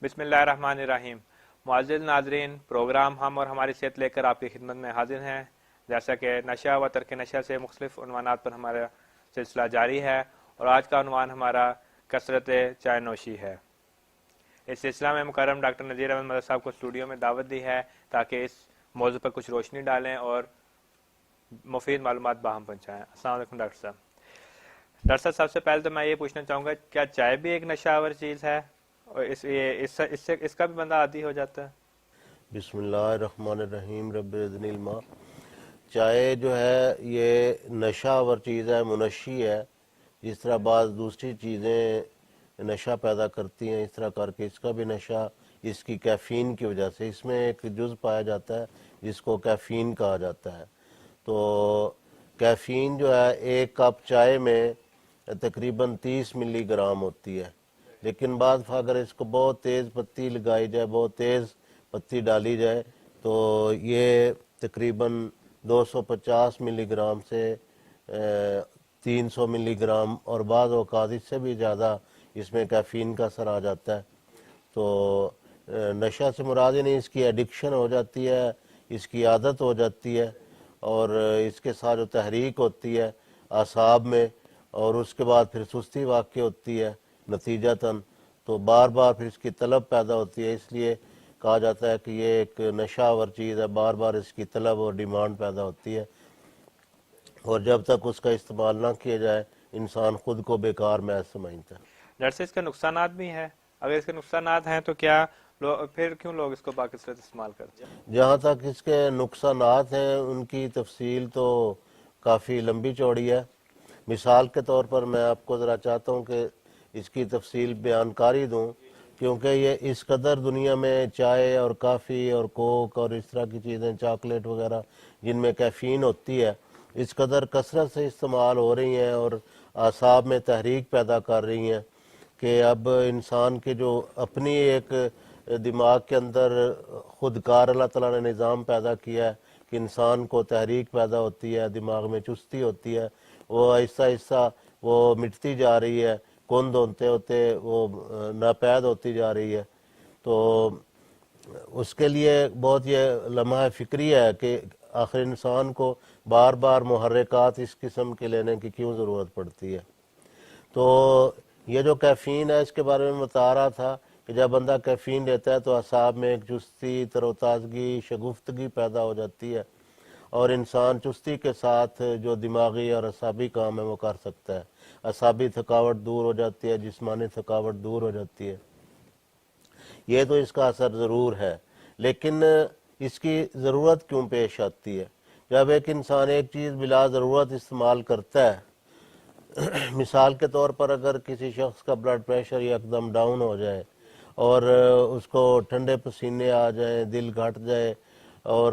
بسم اللہ الرحمن الرحیم۔ معزز ناظرین، پروگرام ہم اور ہماری صحت لے کر آپ کی خدمت میں حاضر ہیں۔ جیسا کہ نشہ و ترک نشہ سے مختلف عنوانات پر ہمارا سلسلہ جاری ہے، اور آج کا عنوان ہمارا کثرت چائے نوشی ہے۔ اس سلسلہ میں مکرم ڈاکٹر نذیر احمد مدد صاحب کو اسٹوڈیو میں دعوت دی ہے تاکہ اس موضوع پر کچھ روشنی ڈالیں اور مفید معلومات باہم پہنچائیں۔ السلام علیکم ڈاکٹر صاحب۔ ڈاکٹر صاحب، سب سے پہلے تو میں یہ پوچھنا چاہوں گا، کیا چائے بھی ایک نشہ آور چیز ہے اور اس کا بھی بندہ عادی ہو جاتا ہے؟ بسم اللہ الرحمن الرحیم، رب زدنی علما۔ چائے جو ہے یہ نشہ آور چیز ہے، منشی ہے۔ جس طرح بعض دوسری چیزیں نشہ پیدا کرتی ہیں، اس طرح کر کے اس کا بھی نشہ اس کی کیفین کی وجہ سے، اس میں ایک جز پایا جاتا ہے جس کو کیفین کہا جاتا ہے۔ تو کیفین جو ہے ایک کپ چائے میں تقریباً 30 ملی گرام ہوتی ہے، لیکن بعد اگر اس کو بہت تیز پتی لگائی جائے، بہت تیز پتی ڈالی جائے تو یہ تقریباً 250 ملی گرام سے 300 ملی گرام اور بعض اوقات اس سے بھی زیادہ اس میں کیفین کا اثر آ جاتا ہے۔ تو نشہ سے مراد نہیں، اس کی ایڈکشن ہو جاتی ہے، اس کی عادت ہو جاتی ہے، اور اس کے ساتھ جو تحریک ہوتی ہے اعصاب میں، اور اس کے بعد پھر سستی واقع ہوتی ہے نتیجتاً، تو بار بار پھر اس کی طلب پیدا ہوتی ہے۔ اس لیے کہا جاتا ہے کہ یہ ایک نشہ آور چیز ہے، بار بار اس کی طلب اور ڈیمانڈ پیدا ہوتی ہے، اور جب تک اس کا استعمال نہ کیا جائے انسان خود کو بیکار محض سمجھتا ہے۔ ڈاکٹر صاحب، اس کے نقصانات بھی ہیں؟ اگر اس کے نقصانات ہیں تو کیا پھر کیوں لوگ اس کو باکثرت استعمال کرتے ہیں؟ جہاں تک اس کے نقصانات ہیں ان کی تفصیل تو کافی لمبی چوڑی ہے۔ مثال کے طور پر میں آپ کو ذرا چاہتا ہوں کہ اس کی تفصیل بیان کاری دوں، کیونکہ یہ اس قدر دنیا میں چائے اور کافی اور کوک اور اس طرح کی چیزیں، چاکلیٹ وغیرہ جن میں کیفین ہوتی ہے، اس قدر کثرت سے استعمال ہو رہی ہیں اور اعصاب میں تحریک پیدا کر رہی ہیں کہ اب انسان کے جو اپنی ایک دماغ کے اندر خودکار اللہ تعالیٰ نے نظام پیدا کیا ہے کہ انسان کو تحریک پیدا ہوتی ہے، دماغ میں چستی ہوتی ہے، وہ آہستہ آہستہ وہ مٹتی جا رہی ہے، کند ہوتے ہوتے وہ ناپید ہوتی جا رہی ہے۔ تو اس کے لیے بہت یہ لمحہ فکری ہے کہ آخر انسان کو بار بار محرکات اس قسم کے لینے کی کیوں ضرورت پڑتی ہے۔ تو یہ جو کیفین ہے اس کے بارے میں بتا رہا تھا کہ جب بندہ کیفین لیتا ہے تو اعصاب میں ایک چستی، تر و تازگی، شگفتگی پیدا ہو جاتی ہے، اور انسان چستی کے ساتھ جو دماغی اور اعصابی کام ہے وہ کر سکتا ہے۔ اعصابی تھکاوٹ دور ہو جاتی ہے، جسمانی تھکاوٹ دور ہو جاتی ہے۔ یہ تو اس کا اثر ضرور ہے، لیکن اس کی ضرورت کیوں پیش آتی ہے؟ جب ایک انسان ایک چیز بلا ضرورت استعمال کرتا ہے، مثال کے طور پر اگر کسی شخص کا بلڈ پریشر ایک دم ڈاؤن ہو جائے اور اس کو ٹھنڈے پسینے آ جائیں، دل گھٹ جائے اور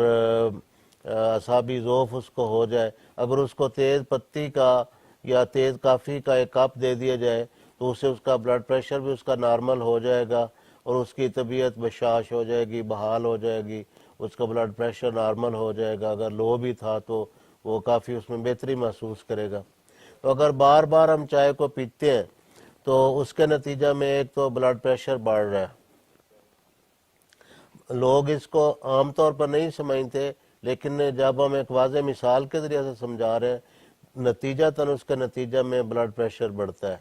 اعصابی ضعف اس کو ہو جائے، اگر اس کو تیز پتی کا یا تیز کافی کا ایک کپ دے دیا جائے تو اس سے اس کا بلڈ پریشر بھی اس کا نارمل ہو جائے گا اور اس کی طبیعت بشاش ہو جائے گی، بحال ہو جائے گی، اس کا بلڈ پریشر نارمل ہو جائے گا، اگر لو بھی تھا تو وہ کافی اس میں بہتری محسوس کرے گا۔ تو اگر بار بار ہم چائے کو پیتے ہیں تو اس کے نتیجہ میں ایک تو بلڈ پریشر بڑھ رہا ہے۔ لوگ اس کو عام طور پر نہیں سمجھتے، لیکن جب ہم ایک واضح مثال کے ذریعے سے سمجھا رہے ہیں، نتیجتاً اس کے نتیجہ میں بلڈ پریشر بڑھتا ہے۔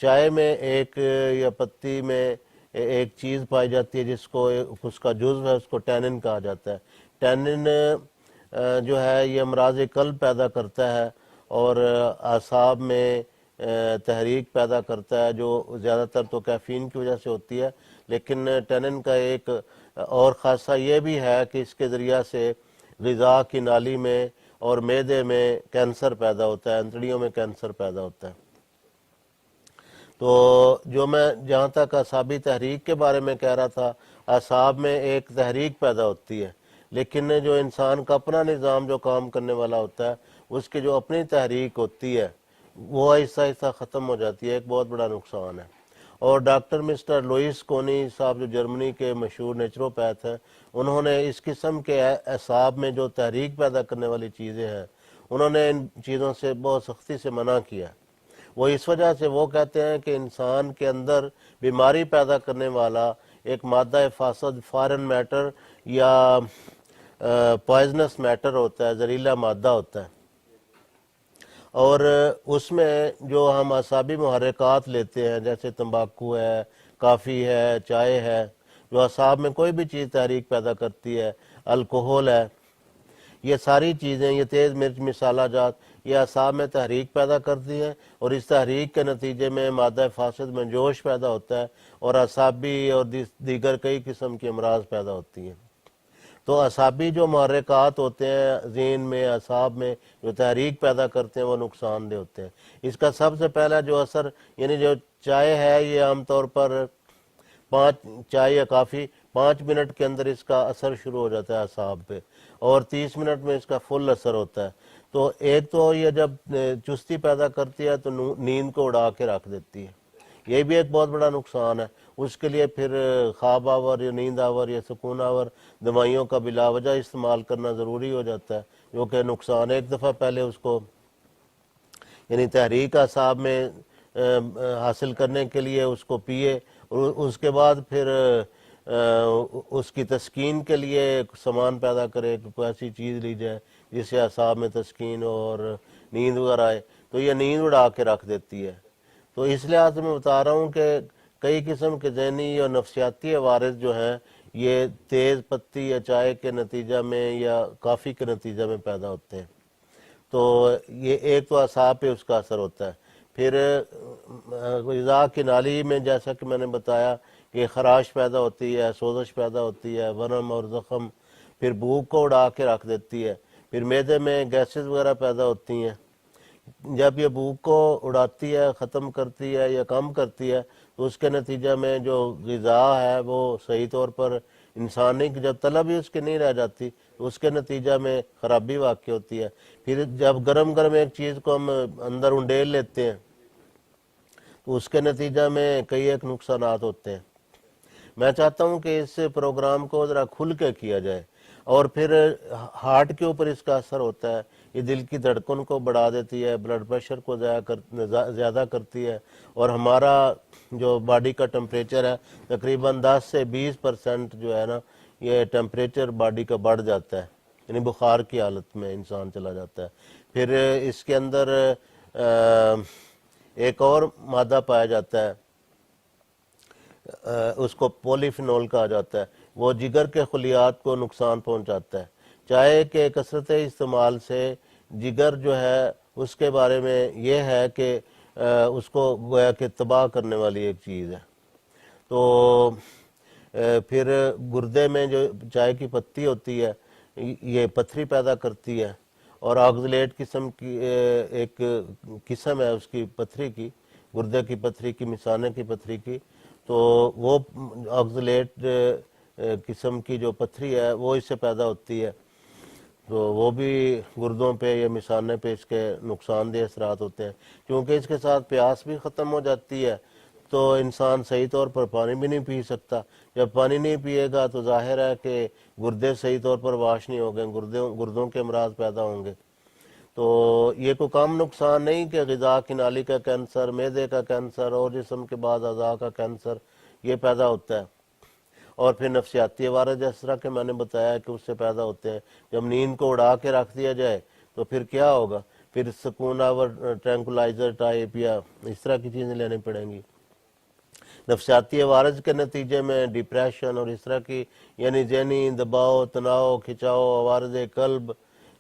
چائے میں ایک یا پتی میں ایک چیز پائی جاتی ہے جس کو اس کا جزو ہے، اس کو ٹینن کہا جاتا ہے۔ ٹینن جو ہے یہ امراض قلب پیدا کرتا ہے اور اعصاب میں تحریک پیدا کرتا ہے، جو زیادہ تر تو کیفین کی وجہ سے ہوتی ہے، لیکن ٹینن کا ایک اور خاصہ یہ بھی ہے کہ اس کے ذریعہ سے غذا کی نالی میں اور معدے میں کینسر پیدا ہوتا ہے، انتڑیوں میں کینسر پیدا ہوتا ہے۔ تو جو میں جہاں تک اعصابی تحریک کے بارے میں کہہ رہا تھا، اعصاب میں ایک تحریک پیدا ہوتی ہے، لیکن جو انسان کا اپنا نظام جو کام کرنے والا ہوتا ہے اس کی جو اپنی تحریک ہوتی ہے وہ آہستہ آہستہ ختم ہو جاتی ہے، ایک بہت بڑا نقصان ہے۔ اور ڈاکٹر مسٹر لوئس کونی صاحب جو جرمنی کے مشہور نیچروپیتھ ہیں، انہوں نے اس قسم کے اعصاب میں جو تحریک پیدا کرنے والی چیزیں ہیں انہوں نے ان چیزوں سے بہت سختی سے منع کیا۔ وہ اس وجہ سے وہ کہتے ہیں کہ انسان کے اندر بیماری پیدا کرنے والا ایک مادہ فاسد فارن میٹر یا پوائزنس میٹر ہوتا ہے، زہریلا مادہ ہوتا ہے، اور اس میں جو ہم اعصابی محرکات لیتے ہیں جیسے تمباکو ہے، کافی ہے، چائے ہے، جو اعصاب میں کوئی بھی چیز تحریک پیدا کرتی ہے، الکحل ہے، یہ ساری چیزیں، یہ تیز مرچ مسالہ جات، یہ اعصاب میں تحریک پیدا کرتی ہیں، اور اس تحریک کے نتیجے میں مادہ فاسد میں جوش پیدا ہوتا ہے اور اعصابی اور دیگر کئی قسم کی امراض پیدا ہوتی ہیں۔ تو اعصابی جو محرکات ہوتے ہیں ذہن میں، اعصاب میں جو تحریک پیدا کرتے ہیں وہ نقصان دہ ہوتے ہیں۔ اس کا سب سے پہلا جو اثر، یعنی جو چائے ہے، یہ عام طور پر چائے یا کافی 5 منٹ کے اندر اس کا اثر شروع ہو جاتا ہے اعصاب پہ، اور 30 منٹ میں اس کا فل اثر ہوتا ہے۔ تو ایک تو یہ جب چستی پیدا کرتی ہے تو نیند کو اڑا کے رکھ دیتی ہے، یہ بھی ایک بہت بڑا نقصان ہے۔ اس کے لیے پھر خواب آور یا نیند آور یا سکون آور دوائیوں کا بلا وجہ استعمال کرنا ضروری ہو جاتا ہے، جو کہ نقصان، ایک دفعہ پہلے اس کو یعنی تحریک اعصاب میں حاصل کرنے کے لیے اس کو پیے، اور اس کے بعد پھر اس کی تسکین کے لیے ایک سامان پیدا کرے، کوئی ایسی چیز لی جائے جس سے اعصاب میں تسکین اور نیند وغیرہ آئے، تو یہ نیند اڑا کے رکھ دیتی ہے۔ تو اس لحاظ سے میں بتا رہا ہوں کہ کئی قسم کے ذہنی اور نفسیاتی عوارض جو ہیں یہ تیز پتی یا چائے کے نتیجہ میں یا کافی کے نتیجہ میں پیدا ہوتے ہیں۔ تو یہ ایک تو اعصاب پہ اس کا اثر ہوتا ہے، پھر غذا کی نالی میں جیسا کہ میں نے بتایا کہ خراش پیدا ہوتی ہے، سوزش پیدا ہوتی ہے، ورم اور زخم، پھر بھوک کو اڑا کے رکھ دیتی ہے، پھر معدے میں گیسز وغیرہ پیدا ہوتی ہیں۔ جب یہ بھوک کو اڑاتی ہے، ختم کرتی ہے یا کم کرتی ہے، تو اس کے نتیجہ میں جو غذا ہے وہ صحیح طور پر انسانی جب طلب ہی اس کی نہیں رہ جاتی تو اس کے نتیجہ میں خرابی واقع ہوتی ہے۔ پھر جب گرم گرم ایک چیز کو ہم اندر انڈیل لیتے ہیں تو اس کے نتیجہ میں کئی ایک نقصانات ہوتے ہیں۔ میں چاہتا ہوں کہ اس پروگرام کو ذرا کھل کے کیا جائے، اور پھر ہارٹ کے اوپر اس کا اثر ہوتا ہے، یہ دل کی دھڑکن کو بڑھا دیتی ہے، بلڈ پریشر کو زیادہ کرتی ہے، اور ہمارا جو باڈی کا ٹمپریچر ہے تقریباً 10 سے 20% جو ہے نا، یہ ٹمپریچر باڈی کا بڑھ جاتا ہے، یعنی بخار کی حالت میں انسان چلا جاتا ہے۔ پھر اس کے اندر ایک اور مادہ پایا جاتا ہے، اس کو پولی فینول کہا جاتا ہے، وہ جگر کے خلیات کو نقصان پہنچاتا ہے۔ چائے کے کثرت استعمال سے جگر جو ہے اس کے بارے میں یہ ہے کہ اس کو گویا کہ تباہ کرنے والی ایک چیز ہے۔ تو پھر گردے میں جو چائے کی پتی ہوتی ہے یہ پتھری پیدا کرتی ہے، اور آکزلیٹ قسم کی ایک قسم ہے اس کی پتھری کی، گردے کی پتھری کی، مثانے کی پتھری کی، تو وہ آکزلیٹ قسم کی جو پتھری ہے وہ اس سے پیدا ہوتی ہے، تو وہ بھی گردوں پہ یا مثانے پہ اس کے نقصان دہ اثرات ہوتے ہیں۔ کیونکہ اس کے ساتھ پیاس بھی ختم ہو جاتی ہے تو انسان صحیح طور پر پانی بھی نہیں پی سکتا، جب پانی نہیں پیے گا تو ظاہر ہے کہ گردے صحیح طور پر واش نہیں ہوگے، گردوں کے امراض پیدا ہوں گے۔ تو یہ کوئی کم نقصان نہیں کہ غذا کی نالی کا کینسر، معدے کا کینسر اور جسم کے بعض اعضاء کا کینسر یہ پیدا ہوتا ہے، اور پھر نفسیاتی عوارض جس طرح کہ میں نے بتایا کہ اس سے پیدا ہوتے ہیں۔ جب نیند کو اڑا کے رکھ دیا جائے تو پھر کیا ہوگا، پھر سکون آور ٹرینکولائزر ٹائپ یا اس طرح کی چیزیں لینی پڑیں گی۔ نفسیاتی عوارض کے نتیجے میں ڈپریشن اور اس طرح کی یعنی ذہنی دباؤ، تناؤ، کھچاؤ، عوارض قلب،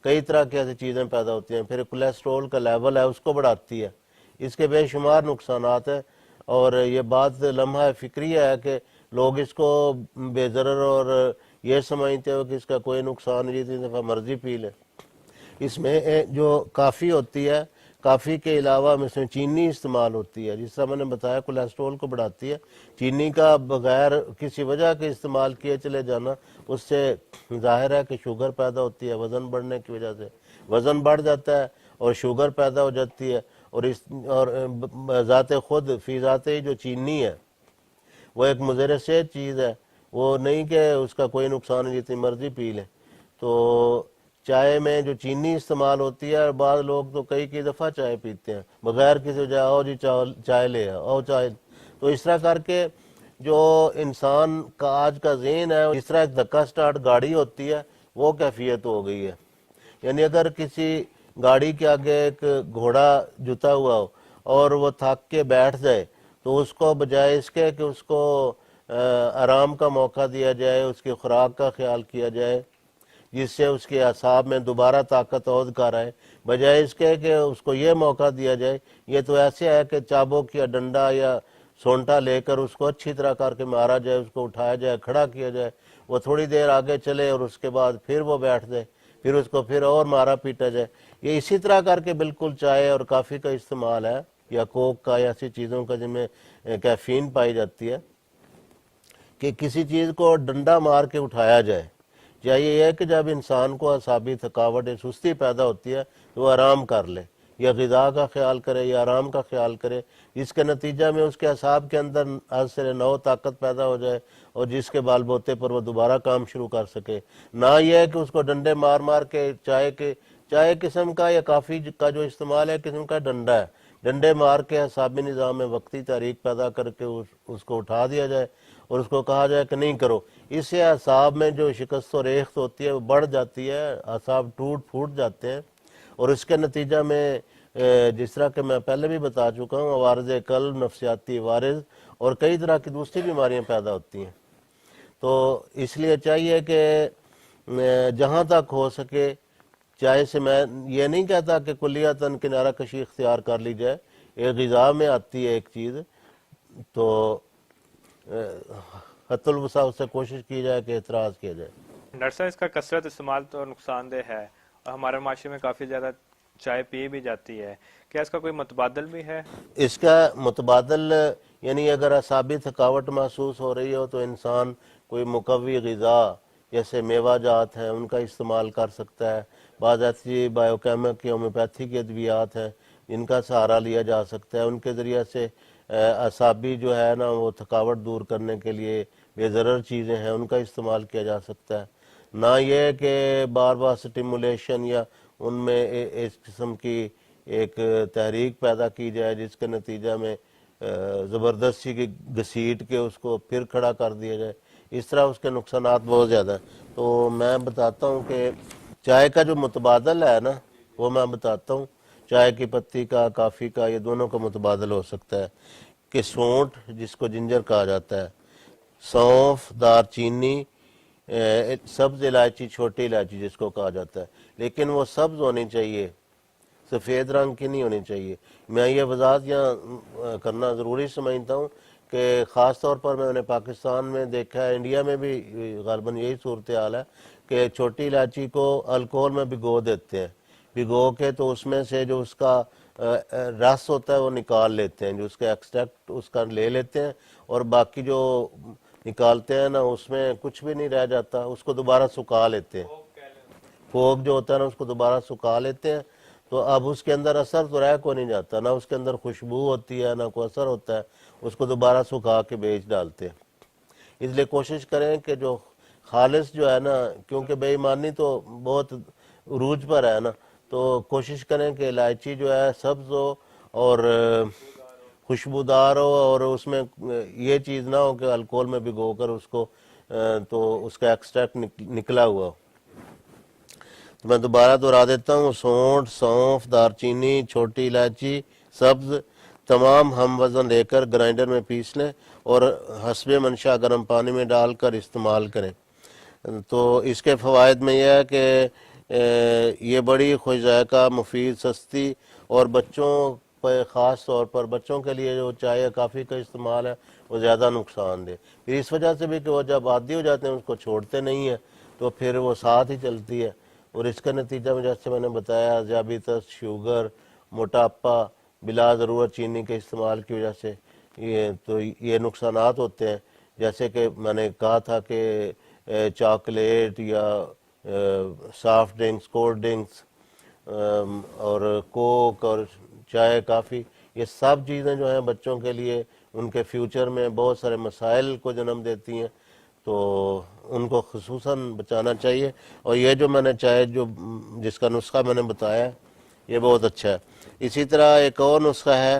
کئی طرح کی ایسی چیزیں پیدا ہوتی ہیں۔ پھر کولیسٹرول کا لیول ہے اس کو بڑھاتی ہے، اس کے بے شمار نقصانات ہیں، اور یہ بات لمحہ فکریہ ہے کہ لوگ اس کو بے ضرر اور یہ سمجھتے ہو کہ اس کا کوئی نقصان نہیں، جتنی دفعہ مرضی پی لے۔ اس میں جو کافی ہوتی ہے، کافی کے علاوہ اس میں چینی استعمال ہوتی ہے، جس طرح میں نے بتایا کولیسٹرول کو بڑھاتی ہے۔ چینی کا بغیر کسی وجہ کے استعمال کیے چلے جانا، اس سے ظاہر ہے کہ شوگر پیدا ہوتی ہے، وزن بڑھنے کی وجہ سے وزن بڑھ جاتا ہے اور شوگر پیدا ہو جاتی ہے، اور ذات خود فی ذات ہی جو چینی ہے وہ ایک مضر صحت چیز ہے، وہ نہیں کہ اس کا کوئی نقصان ہے، جتنی مرضی پی لیں۔ تو چائے میں جو چینی استعمال ہوتی ہے، اور بعض لوگ تو کئی دفعہ چائے پیتے ہیں بغیر کسی وجہ، آؤ جی چائے لے آؤ چائے، تو اس طرح کر کے جو انسان کا آج کا ذہن ہے، جس طرح ایک دھکا سٹارٹ گاڑی ہوتی ہے وہ کیفیت ہو گئی ہے. یعنی اگر کسی گاڑی کے آگے ایک گھوڑا جتا ہوا ہو اور وہ تھک کے بیٹھ جائے تو اس کو بجائے اس کے کہ اس کو آرام کا موقع دیا جائے، اس کی خوراک کا خیال کیا جائے جس سے اس کے اعصاب میں دوبارہ طاقت عود کر آئے، بجائے اس کے کہ اس کو یہ موقع دیا جائے، یہ تو ایسے ہے کہ چابک یا ڈنڈا یا سونٹا لے کر اس کو اچھی طرح کر کے مارا جائے، اس کو اٹھایا جائے، کھڑا کیا جائے، وہ تھوڑی دیر آگے چلے اور اس کے بعد پھر وہ بیٹھ جائے، پھر اس کو پھر اور مارا پیٹا جائے. یہ اسی طرح کر کے بالکل چائے اور کافی کا استعمال ہے یا کوک کا یا ایسی چیزوں کا جن میں کیفین پائی جاتی ہے کہ کسی چیز کو ڈنڈا مار کے اٹھایا جائے. چاہیے یہ ہے کہ جب انسان کو اعصابی تھکاوٹ یا سستی پیدا ہوتی ہے تو وہ آرام کر لے، یا غذا کا خیال کرے یا آرام کا خیال کرے، جس کے نتیجہ میں اس کے اعصاب کے اندر اثر نو طاقت پیدا ہو جائے اور جس کے بال بوتے پر وہ دوبارہ کام شروع کر سکے. نہ یہ ہے کہ اس کو ڈنڈے مار مار کے چائے قسم کا یا کافی کا جو استعمال ہے قسم کا ڈنڈا ہے، ڈنڈے مار کے اعصابی نظام میں وقتی تحریک پیدا کر کے اس کو اٹھا دیا جائے اور اس کو کہا جائے کہ نہیں کرو. اس سے اعصاب میں جو شکست و ریخت ہوتی ہے وہ بڑھ جاتی ہے، اعصاب ٹوٹ پھوٹ جاتے ہیں اور اس کے نتیجہ میں جس طرح کہ میں پہلے بھی بتا چکا ہوں عوارض قلب، نفسیاتی عوارض اور کئی طرح کی دوسری بیماریاں پیدا ہوتی ہیں. تو اس لیے چاہیے کہ جہاں تک ہو سکے چائے سے، میں یہ نہیں کہتا کہ کلیاتاً کنارہ کشی اختیار کر لی جائے، ایک غذا میں آتی ہے ایک چیز، تو حت الوسع اس سے کوشش کی جائے کہ اعتراض کیا جائے. ڈاکٹر صاحب، اس کا کثرت استعمال تو نقصان دہ ہے اور ہمارے معاشرے میں کافی زیادہ چائے پی بھی جاتی ہے، کیا اس کا کوئی متبادل بھی ہے؟ اس کا متبادل یعنی اگر اعصابی تھکاوٹ محسوس ہو رہی ہو تو انسان کوئی مقوی غذا جیسے میوہ جات ہیں ان کا استعمال کر سکتا ہے. بعض ایسی بایو کیمک یا ہومیوپیتھی کی ادویات ہیں جن کا سہارا لیا جا سکتا ہے، ان کے ذریعے سے اعصابی جو ہے نا وہ تھکاوٹ دور کرنے کے لیے بے ضرر چیزیں ہیں ان کا استعمال کیا جا سکتا ہے. نہ یہ کہ بار بار سٹیمولیشن یا ان میں اس قسم کی ایک تحریک پیدا کی جائے جس کے نتیجہ میں زبردستی کی گھسیٹ کے اس کو پھر کھڑا کر دیا جائے. اس طرح اس کے نقصانات بہت زیادہ ہیں. تو میں بتاتا ہوں کہ چائے کا جو متبادل ہے نا وہ میں بتاتا ہوں، چائے کی پتی کا، کافی کا، یہ دونوں کا متبادل ہو سکتا ہے کہ سونٹ جس کو جنجر کہا جاتا ہے، سونف، دار چینی، سبز الائچی، چھوٹی الائچی جس کو کہا جاتا ہے، لیکن وہ سبز ہونی چاہیے، سفید رنگ کی نہیں ہونی چاہیے. میں یہ وضاحت یہاں کرنا ضروری سمجھتا ہوں کہ خاص طور پر میں نے پاکستان میں دیکھا ہے، انڈیا میں بھی غالباً یہی صورتحال ہے کہ چھوٹی الائچی کو الکوہل میں بھگو دیتے ہیں، بھگو کے تو اس میں سے جو اس کا رس ہوتا ہے وہ نکال لیتے ہیں، جو اس کا ایکسٹریکٹ اس کا لے لیتے ہیں اور باقی جو نکالتے ہیں نا اس میں کچھ بھی نہیں رہ جاتا، اس کو دوبارہ سکھا لیتے ہیں. پھوک جو ہوتا ہے نا اس کو دوبارہ سکھا لیتے ہیں. تو اب اس کے اندر اثر تو رہ کو نہیں جاتا، نہ اس کے اندر خوشبو ہوتی ہے نہ کوئی اثر ہوتا ہے، اس کو دوبارہ سکھا کے بیچ ڈالتے ہیں. اس لیے کوشش کریں کہ جو خالص جو ہے نا، کیونکہ بے ایمانی تو بہت عروج پر ہے نا، تو کوشش کریں کہ الائچی جو ہے سبز ہو اور خوشبودار ہو اور اس میں یہ چیز نہ ہو کہ الکوہل میں بھگو کر اس کو تو اس کا ایکسٹریکٹ نکلا ہوا ہو. تو میں دوبارہ دہرا دیتا ہوں، سونٹ، سونف، دار چینی، چھوٹی الائچی، سبز، تمام ہم وزن لے کر گرائنڈر میں پیس لیں اور حسب منشا گرم پانی میں ڈال کر استعمال کریں. تو اس کے فوائد میں یہ ہے کہ یہ بڑی خوش ذائقہ، مفید، سستی اور بچوں پہ خاص طور پر بچوں کے لیے جو چائے کافی کا استعمال ہے وہ زیادہ نقصان دہ. پھر اس وجہ سے بھی کہ وہ جب عادی ہو جاتے ہیں اس کو چھوڑتے نہیں ہیں تو پھر وہ ساتھ ہی چلتی ہے اور اس کا نتیجہ میں جیسے میں نے بتایا ذیابیطس، شوگر، موٹاپا، بلا ضرورت چینی کے استعمال کی وجہ سے یہ نقصانات ہوتے ہیں. جیسے کہ میں نے کہا تھا کہ چاکلیٹ یا سافٹ ڈرنکس، کولڈ ڈرنکس اور کوک اور چائے، کافی، یہ سب چیزیں جو ہیں بچوں کے لیے ان کے فیوچر میں بہت سارے مسائل کو جنم دیتی ہیں، تو ان کو خصوصاً بچانا چاہیے. اور یہ جو میں نے چائے جس کا نسخہ میں نے بتایا یہ بہت اچھا ہے. اسی طرح ایک اور نسخہ ہے